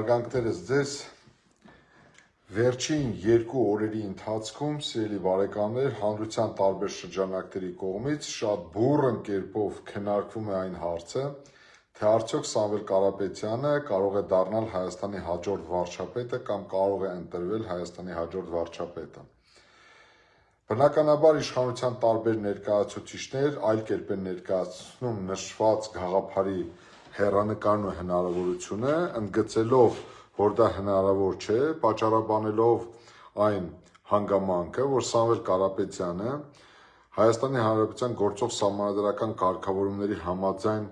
Հարգանքներս ձեզ վերջին երկու օրերի ընթացքում, սիրելի բարեկամներ, հանրության տարբեր շրջանակների կողմից շատ բուռն կերպով քննարկվում է այն հարցը, թե արդյոք Սամվել Կարապետյանը կարող է դառնալ Հայաստանի հաջորդ վարչապետը կամ կարող է ընտրվել Հայաստանի հաջորդ վարչապետը։ Բնականաբար իշխանության տարբեր ներկայացուցիչներ այլ կերպ են ներկայացնում նշված գաղափարի հեռանկարն ու հնարավորությունը, ընդգծելով, որ դա հնարավոր չէ, պատճառաբանելով այն հանգամանքը, որ Սամվել Կարապետյանը Հայաստանի Հանրապետության գործող սահմանադրական կարգավորումների համաձայն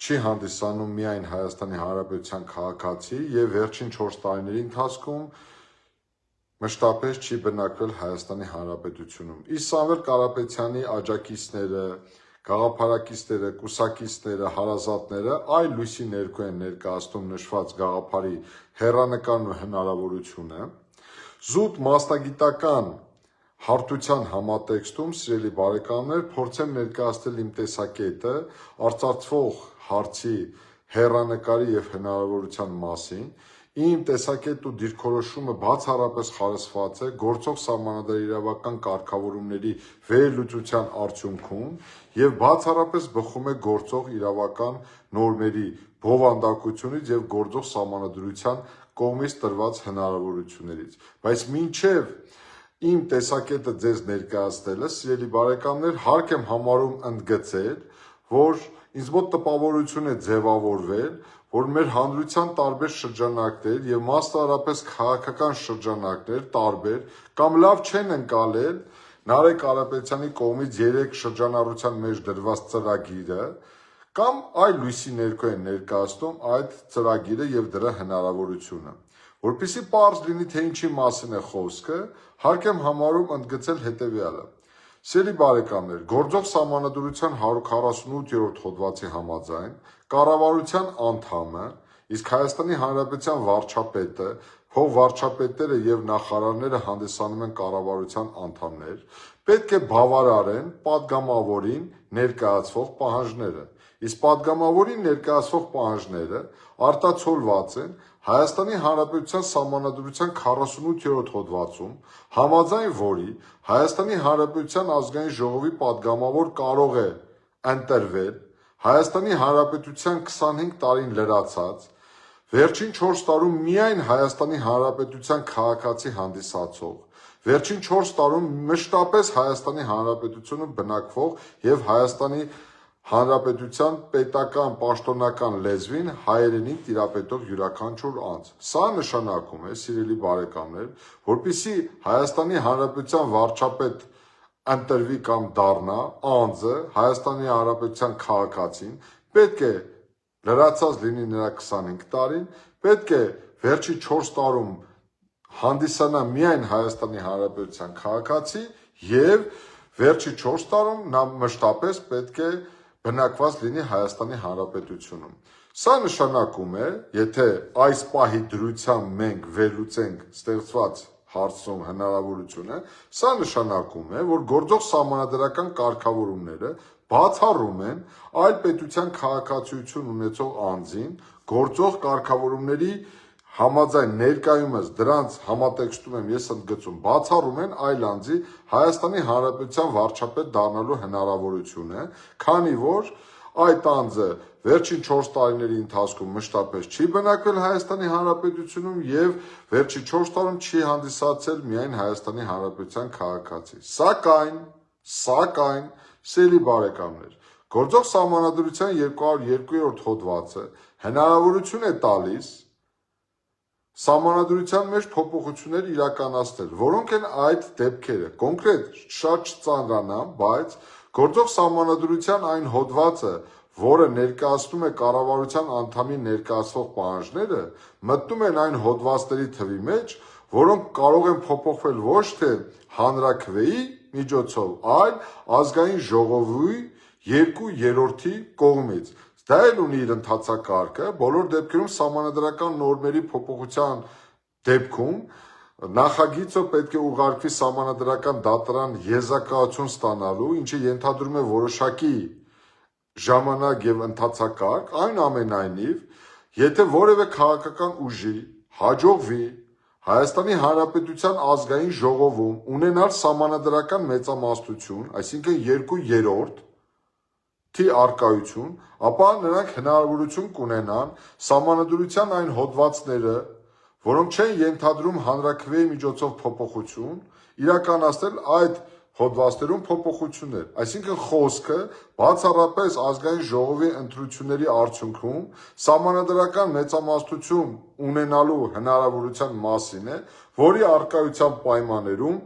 չի հանդիսանում միայն Հայաստանի Հանրապետության քաղաքացի եւ վերջին 4 տարիների ընթացքում մշտապես չի բնակվել Հայաստանի Հանրապետությունում։ Իսկ Սամվել Կարապետյանի աջակիցները, գաղափարակիցները, կուսակիցները, հարազատները այլ լույսի ներքո են ներկայացնում նշված գաղափարի հեռանկարն ու հնարավորությունը։ Զուտ մասնագիտական հարթության համատեքստում, սիրելի բարեկամներ, փորձեմ ներկայացնել իմ տեսակետը արծարծվող հարցի հեռանկարի եւ հնարավորության մասին։ Իմ տեսակետն ու դիրքորոշումը բացառապես խարսված է գործող սահմանադրական կարգավորումների վերլուծության արդյունքում եւ բացառապես բխում է գործող իրավական նորմերի բովանդակությունից եւ գործող սահմանադրության կողմից տրված հնարավորություններից։ Բայց մինչեւ իմ տեսակետը ձեզ ներկայացնելը, սիրելի բարեկամներ, հարկ եմ համարում ընդգծել, որ ինձ մոտ տպավորություն է ձևավորվել, որ մեր հանրության տարբեր շրջանակներ եւ մասնավորապես քաղաքական շրջանակներ տարբեր կամ լավ չեն ընկալել Նարեկ Կարապետյանի կողմից 3 շրջանառության մեջ դրված ծրագիրը կամ այլ լույսի ներքո են ներկայացնում այդ ծրագիրը եւ դրա հնարավորությունը։ Որպեսզի պարզ լինի, թե ինչի մասին է խոսքը, հարկ եմ համարում ընդգծել հետեւյալը։ Սիրելի բարեկամներ, գործող սահմանադրության 148-րդ հոդվածի համաձայն կառավարության անդամը, իսկ Հայաստանի Հանրապետության վարչապետը, փոխվարչապետերը եւ նախարարները հանդիսանում են կառավարության անդամներ, պետք է բավարարեն падգամավորին ներկայացվող պահանջները։ Իսկ падգամավորին ներկայացվող պահանջները արտացոլված են Հայաստանի Հանրապետության Սահմանադրության 48-րդ հոդվածում, համաձայն որի Հայաստանի Հանրապետության ազգային ժողովի падգամավոր կարող է ընտրվել Հայաստանի Հանրապետության 25 տարին լրացած, վերջին 4 տարում միայն Հայաստանի Հանրապետության քաղաքացի հանդիսացող, վերջին 4 տարում մշտապես Հայաստանի Հանրապետությունում բնակվող եւ Հայաստանի Հանրապետության պետական պաշտոնական լեզվին հայերենին տիրապետող յուրաքանչյուր անձ։ Սա նշանակում է, սիրելի բարեկամներ, որպեսզի Հայաստանի Հանրապետության վարչապետ ընտրվի կամ դառնա անձը Հայաստանի Հանրապետության քաղաքացին, պետք է լրացած լինի նրա 25 տարին, պետք է վերջի 4 տարում հանդիսանա միայն Հայաստանի Հանրապետության քաղաքացի եւ վերջի 4 տարում նա մշտապես պետք է բնակված լինի Հայաստանի Հանրապետությունում։ Սա նշանակում է, եթե այս պահի դրությամբ մենք վերլուծենք ստեղծված հարցում հնարավորությունը, սա նշանակում է, որ գործող սահմանադրական կարգավորումները բացառում են այլ պետության քաղաքացիություն ունեցող անձին գործող կարգավորումների համաձայն ներկայումս դրանց համատեքստում եմ ես ընդգծում, բացառում են այլ անձի Հայաստանի Հանրապետության վարչապետ դառնալու հնարավորությունը, քանի որ այդ անձը վերջին 4 տարիների ընթացքում մշտապես չի բնակվել Հայաստանի Հանրապետությունում եւ վերջի 4 տարում չի հանդիսացել միայն Հայաստանի Հանրապետության քաղաքացի։ Սակայն, սիրելի բարեկամներ, գործող սահմանադրության 202-րդ հոդվածը հնարավորություն է տալիս Սահմանադրության մեջ փոփոխություններ իրականացնել, որոնք են այդ դեպքերը։ Կոնկրետ շատ չծանրանամ, բայց գործող սահմանադրության այն հոդվածը, որը ներկայացնում է կառավարության անդամի ներկայացվող պահանջները, մտնում են այն հոդվածների թվի մեջ, որոնք կարող են փոփոխվել ոչ թե հանրաքվեի միջոցով, այլ ազգային ժողովի 2/3 կողմից։ Դա էլ ունի իր ընթացակարգը, բոլոր դեպքերում սահմանադրական նորմերի փոփոխության դեպքում նախագիծը պետք է ուղարկվի սահմանադրական դատարան եզրակացություն ստանալու, ինչը ենթադրում է որոշակի ժամանակ եւ ընթացակարգ, այնուամենայնիվ, եթե որևէ քաղաքական ուժի հաջողվի Հայաստանի Հանրապետության ազգային ժողովում ունենալ սահմանադրական մեծամասնություն, այսինքն 2/3 արկայություն, ապա նրանք հնարավորություն կունենան սահմանադրության այն հոդվածները, որոնք չեն ենթադրում հանրաքվեի միջոցով փոփոխություն, իրականացնել այդ հոդվածներում փոփոխություններ, այսինքն խոսքը բացառապես ազգային ժողովի ընտրությունների արդյունքում սահմանադրական մեծամասնություն ունենալու հնարավորության մասին է, որի առկայության պայմաններում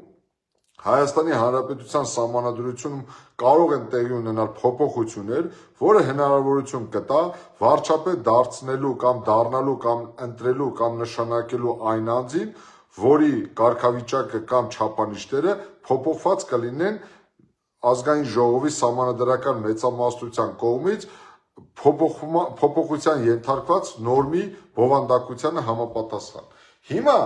Հայաստանի Հանրապետության սահմանադրությունում կարող են տեղի ունենալ փոփոխություններ, որը հնարավորություն կտա վարչապետ դարձնելու կամ դառնալու կամ ընտրելու կամ նշանակելու այն անձին, որի կարգավիճակը կամ չափանիշները փոփոխված կլինեն ազգային ժողովի սահմանադրական մեծամասնության կողմից փոփոխության ենթարկված նորմի բովանդակությանը համապատասխան։ Հիմա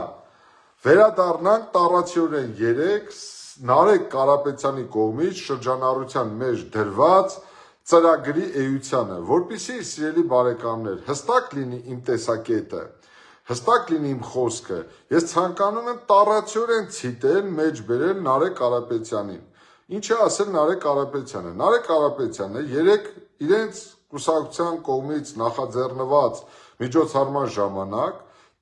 վերադառնանք տառացիորեն 3 Նարեկ Կարապետյանի կողմից շրջանառության մեջ դրված ծրագրի էությանը, որպեսզի սիրելի բարեկամներ հստակ լինի իմ տեսակետը, հստակ լինի իմ խոսքը, ես ցանկանում եմ տառացիորեն ցիտել մեջ բերել Նարեկ Կարապետյանին։ Ինչ է ասել Նարեկ Կարապետյանը։ Նարեկ Կարապետյանը իրենց կուսակցության կողմից նախաձեռնված միջոցառման ժամանակ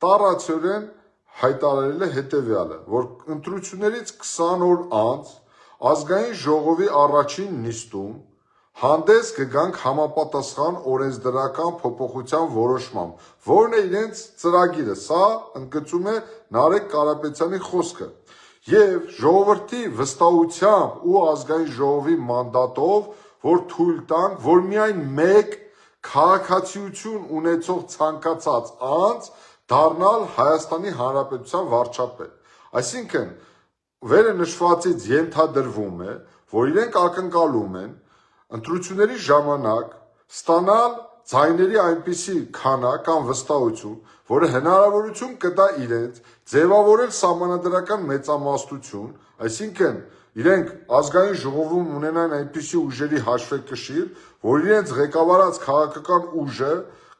տառացիորեն հայտարարել է հետևյալը, որ ընտրություններից 20 օր անց ազգային ժողովի առաջին նիստում հանդես կգանք համապատասխան օրենսդրական փոփոխության որոշմամբ, որն է իրենց ծրագիրը, սա ընդգծում է Նարեկ Կարապետյանի խոսքը, եւ ժողովրդի վստահությամբ ու ազգային ժողովի մանդատով, որ թույլ տանք, որ միայն մեկ քաղաքացիություն ունեցող ցանկացած անձ դառնալ Հայաստանի Հանրապետության վարչապետ։ Այսինքն վերը նշվածից ենթադրվում է, որ իրենք ակնկալում են ընտրությունների ժամանակ ստանալ ձայների այնպիսի քանակ կամ վստահություն, որը հնարավորություն կտա իրենց ձևավորել սահմանադրական մեծամասնություն, այսինքն իրենք ազգային ժողովում ունենան այնպիսի ուժերի հաշվեկշիռ, որ իրենց ղեկավարած քաղաքական ուժը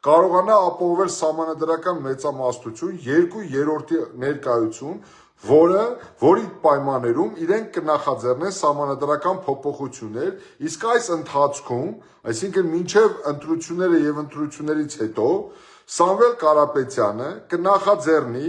կարողանա ապահովել սահմանադրական մեծամասնություն 2/3 ներկայություն, որի պայմաններում իրենք կնախաձեռնեն սահմանադրական փոփոխություններ, իսկ այս ընթացքում, այսինքն մինչև ընտրությունները եւ ընտրություններից հետո Սամվել Կարապետյանը կնախաձեռնի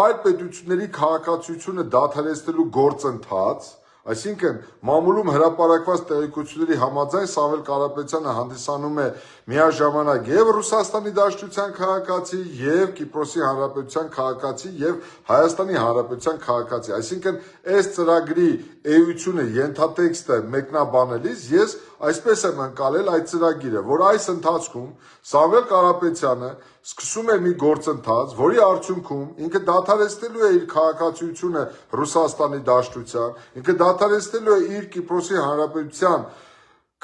այլ պետությունների քաղաքացիությունը դադարեցնելու գործընթաց, այսինքն մամուլում հրապարակված տեղեկությունների համաձայն Սամվել Կարապետյանը հանդիսանում է միաժամանակ եւ Ռուսաստանի Դաշնության քաղաքացի, եւ Կիպրոսի Հանրապետության քաղաքացի, եւ Հայաստանի Հանրապետության քաղաքացի, այսինքն այս ծրագրի էությունը ենթատեքստը մեկնաբանելիս ես այսպես եմ ընկալել այդ ծրագիրը, որ այս ընթացքում Սամվել Կարապետյանը սկսում է մի գործընթաց, որի արդյունքում ինքը դադարեցնելու է իր քաղաքացիությունը Ռուսաստանի Դաշնության, ինքը դադարեցնելու է իր Կիպրոսի Հանրապետության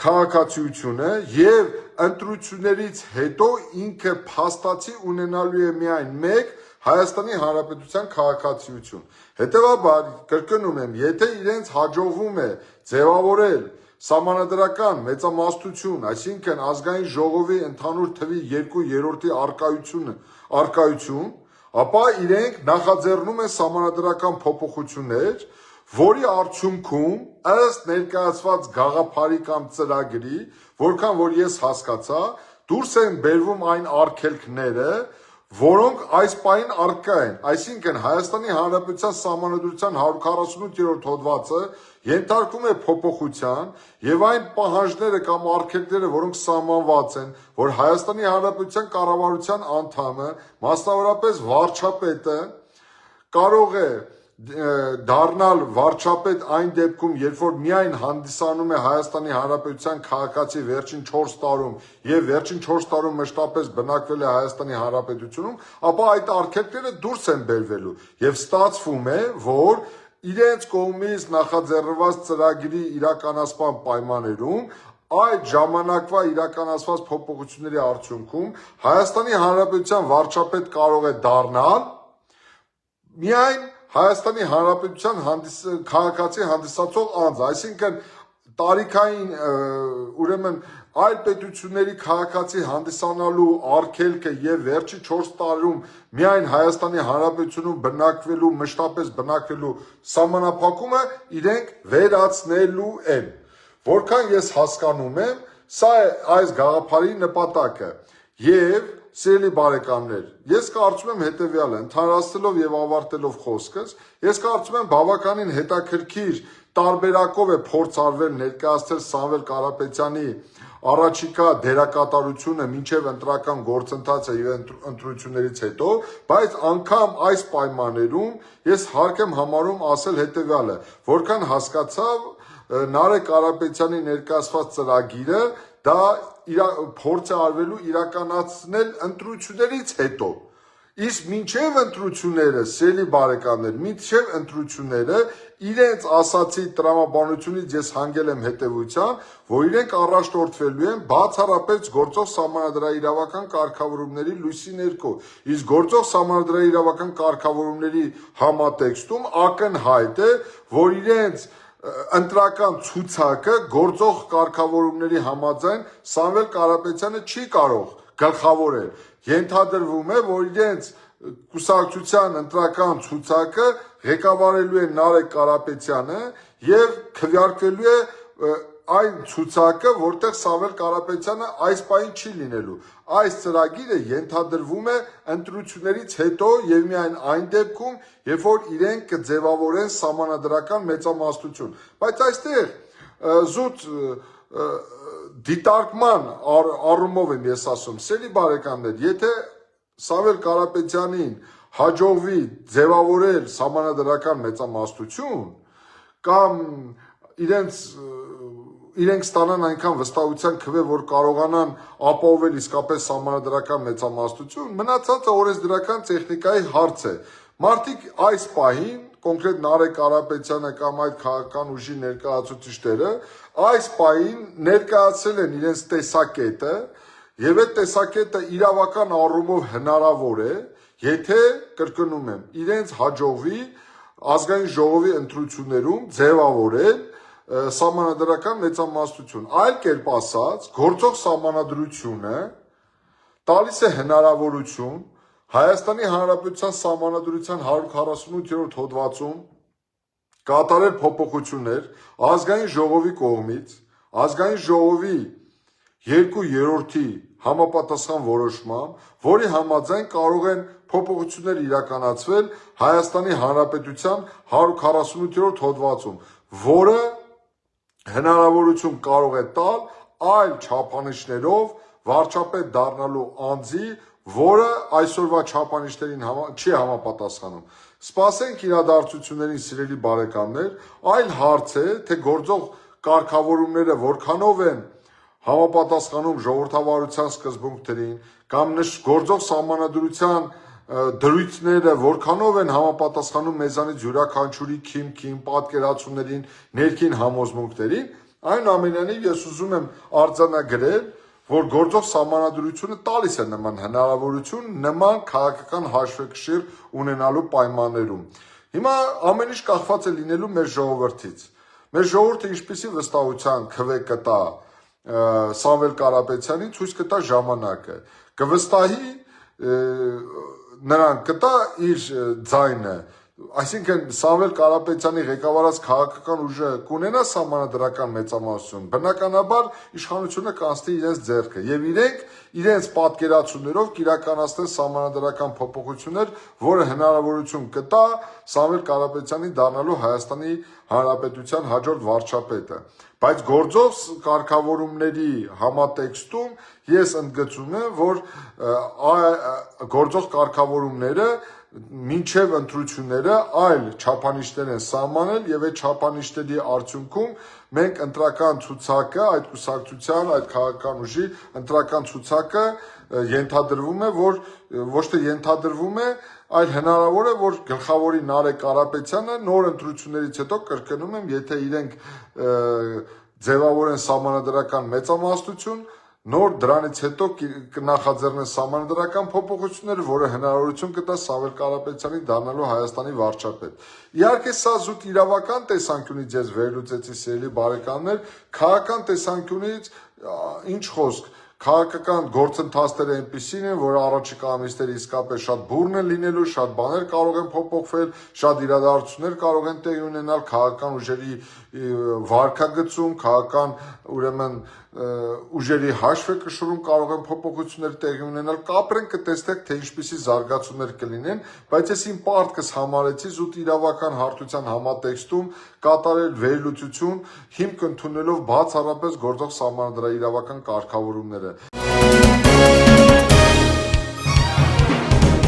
քաղաքացիությունը եւ ընտրություններից հետո ինքը փաստացի ունենալու է միայն մեկ Հայաստանի Հանրապետության քաղաքացիություն։ Հետևաբար, կրկնում եմ, եթե իրենց հաջողվում է ձևավորել սահմանադրական մեծամասնություն, այսինքն ազգային ժողովի ընդհանուր թվի 2/3 արկայություն, ապա իրենք նախաձեռնում են սահմանադրական փոփոխություններ, որի արդյունքում ըստ ներկայացված գաղափարի կամ ծրագրի, որքան որ ես հասկացա, դուրս են բերվում այն արգելքները, որոնք այս պահին առկա են, այսինքն Հայաստանի Հանրապետության Սահմանադրության 148-րդ հոդվածը ենթարկում է փոփոխության եւ այն պահանջները կամ արգելքները, որոնք սահմանված են, որ Հայաստանի Հանրապետության կառավարության անդամը, մասնավորապես վարչապետը, կարող է դառնալ վարչապետ այն դեպքում, երբ որ միայն հանդիսանում է Հայաստանի Հանրապետության քաղաքացի վերջին 4 տարում եւ վերջին 4 տարում մշտապես բնակվել է Հայաստանի Հանրապետությունում, ապա այդ արգելքները դուրս են բերվելու եւ ստացվում է, որ իրենց կողմից նախաձեռնված ծրագրի իրականացման պայմաններում այդ ժամանակվա իրականացված փոփոխությունների արդյունքում Հայաստանի Հանրապետության վարչապետ կարող է դառնալ միայն Հայաստանի Հանրապետության քաղաքացի հանդիսացող անձ, այսինքն տարիքային ուրեմն այլ պետությունների քաղաքացի հանդիսանալու արգելքը եւ վերջի 4 տարում միայն Հայաստանի Հանրապետությունում բնակվելու, մշտապես բնակվելու սահմանափակումը իրենք վերացնելու են։ Որքան ես հասկանում եմ, սա է այս գաղափարի նպատակը։ Եվ սիրելի բարեկամներ, ես կարծում եմ հետևյալը, ընդհանրացնելով եւ ավարտելով խոսքս, ես կարծում եմ բավականին հետաքրքիր տարբերակով է փորձ արվել ներկայացնել Սամվել Կարապետյանի առաջիկա դերակատարությունը մինչև ընտրական գործընթացը եւ ընտրություններից հետո, բայց անգամ այս պայմաններում ես հարկ եմ համարում ասել հետեւյալը, որքան հասկացավ Նարեկ Կարապետյանի ներկայացված ծրագիրը դա փորձ է արվելու իրականացնել ընտրություններից հետո։ Իսկ մինչև ընտրությունները, սիրելի բարեկամներ, մինչև ընտրությունները իրենց ասացի տրամաբանությունից ես հանգել եմ հետևության, որ իրենք առաջնորդվելու են բացառապես գործող սահմանադրաիրավական կարգավորումների լույսի ներքո։ Իսկ գործող սահմանադրաիրավական կարգավորումների համատեքստում ակնհայտ է, որ իրենց ընտրական ցուցակը գործող կարգավորումների համաձայն Սամվել Կարապետյանը չի կարող գլխավորել։ Ենթադրվում է, որ իրենց կուսակցության ընտրական ցուցակը ղեկավարելու է Նարեկ Կարապետյանը եւ քվեարկվելու է այն ցուցակը, որտեղ Սամվել Կարապետյանը այս պահին չի լինելու։ Այս ծրագիրը ենթադրվում է ընտրություններից հետո եւ միայն այն դեպքում, երբ որ իրենք կձևավորեն սահմանադրական մեծամասնություն։ Բայց այստեղ զուտ դիտարկման առումով եմ ես ասում, սիրելի բարեկամներ, եթե Սամվել Կարապետյանին հաջողվի ձևավորել սահմանադրական մեծամասնություն կամ իրենք ստանան այնքան վստահության քվե, որ կարողանան ապահովել իսկապես սահմանադրական մեծամասնություն, մնացածը օրենսդրական տեխնիկայի հարց է։ Մարդիկ այս պահին, կոնկրետ Նարեկ Կարապետյանը կամ այդ քաղաքական ուժի ներկայացուցիչները, այս պահին ներկայացրել են իրենց տեսակետը, եւ այդ տեսակետը իրավական առումով հնարավոր է, եթե, կրկնում եմ, իրենց հաջողվի ազգային ժողովի ընտրություններում ձևավորել սահմանադրական մեծամասնություն։ Այլ կերպ ասած, գործող սահմանադրությունը տալիս է հնարավորություն Հայաստանի Հանրապետության սահմանադրության 148-րդ հոդվածում կատարել փոփոխություններ ազգային ժողովի կողմից, ազգային ժողովի 2/3 համապատասխան որոշմամբ, որի համաձայն կարող են փոփոխություններ իրականացվել Հայաստանի Հանրապետության 148-րդ հոդվածում, որը հնարավորություն կարող է տալ այլ չափանիշներով վարչապետ դառնալու անձի, որը այսօրվա չափանիշներին չի համապատասխանում։ Սպասենք իրադարձություններին, սիրելի բարեկամներ, այլ հարց է, թե գործող կարգավորումները որքանով են համապատասխանում ժողովրդավարության սկզբունքներին կամ գործող սահմանադրության դրույթները որքանով են համապատասխանում մեզանից յուրաքանչյուրի քիմքին, պատկերացումներին, ներքին համոզմունքներին, այնուամենայնիվ ես ուզում եմ արձանագրել, որ գործող սահմանադրությունը տալիս է նման հնարավորություն նման քաղաքական հաշվեկշիռ ունենալու պայմաններում։ Հիմա ամեն ինչ կախված է լինելու մեր ժողովրդից։ Մեր ժողովուրդը ինչպիսի վստահության քվե կտա Սամվել Կարապետյանին, ցույց կտա ժամանակը։ Կվստահի նրան կտա իր ձայնը, այսինքն Սամվել Կարապետյանի ղեկավարած քաղաքական ուժը կունենա սահմանադրական մեծամասնություն, բնականաբար իշխանությունը կանցնի իրենց ձեռքը եւ իրենց պատկերացումներով կիրականացնեն սահմանադրական փոփոխություններ, որը հնարավորություն կտա Սամվել Կարապետյանին դառնալու Հայաստանի Հանրապետության հաջորդ վարչապետը։ Բայց գործող կարգավորումների համատեքստում ես ընդգծում եմ, որ գործող կարգավորումները մինչև ընտրությունները այլ չափանիշներ են սահմանել եւ այդ չափանիշների արդյունքում մենք ընտրական ցուցակը, այդ կուսակցության, այդ քաղաքական ուժի ընտրական ցուցակը ենթադրվում է, որ ոչ թե ենթադրվում է, այլ հնարավոր է, որ գլխավորի Նարեկ Կարապետյանը նոր ընտրություններից հետո կրկնում եմ, եթե իրենք ձևավորեն սահմանադրական մեծամասնություն, Նոր դրանից հետո կնախաձեռնեն սահմանադրական փոփոխություններ, որը հնարավորություն կտա Սամվել Կարապետյանի դառնալու Հայաստանի վարչապետ։ Իհարկե, սա զուտ իրավական տեսանկյունից ես վերլուծեցի, սիրելի բարեկամներ, քաղաքական տեսանկյունից ինչ խոսք, քաղաքական գործընթացները այնպիսին են, որ առաջիկա ամիսները իսկապես շատ բուռն են լինելու, շատ բաներ կարող են փոփոխվել, շատ իրադարձություններ կարող են տեղի ունենալ քաղաքական ուժերի վարքագծում, քաղաքական ուրեմն ուժերի հաշվեկշռում կարող են փոփոխություններ տեղի ունենալ, կապրեն կտեսնեք, թե ինչպիսի զարգացումներ կլինեն, բայց ես իմ պարտքս համարեցի զուտ իրավական հարթության համատեքստում կատարել վերլուծություն, հիմք ընդունելով բացառապես գործող սահմանադրաիրավական կարգավորումները։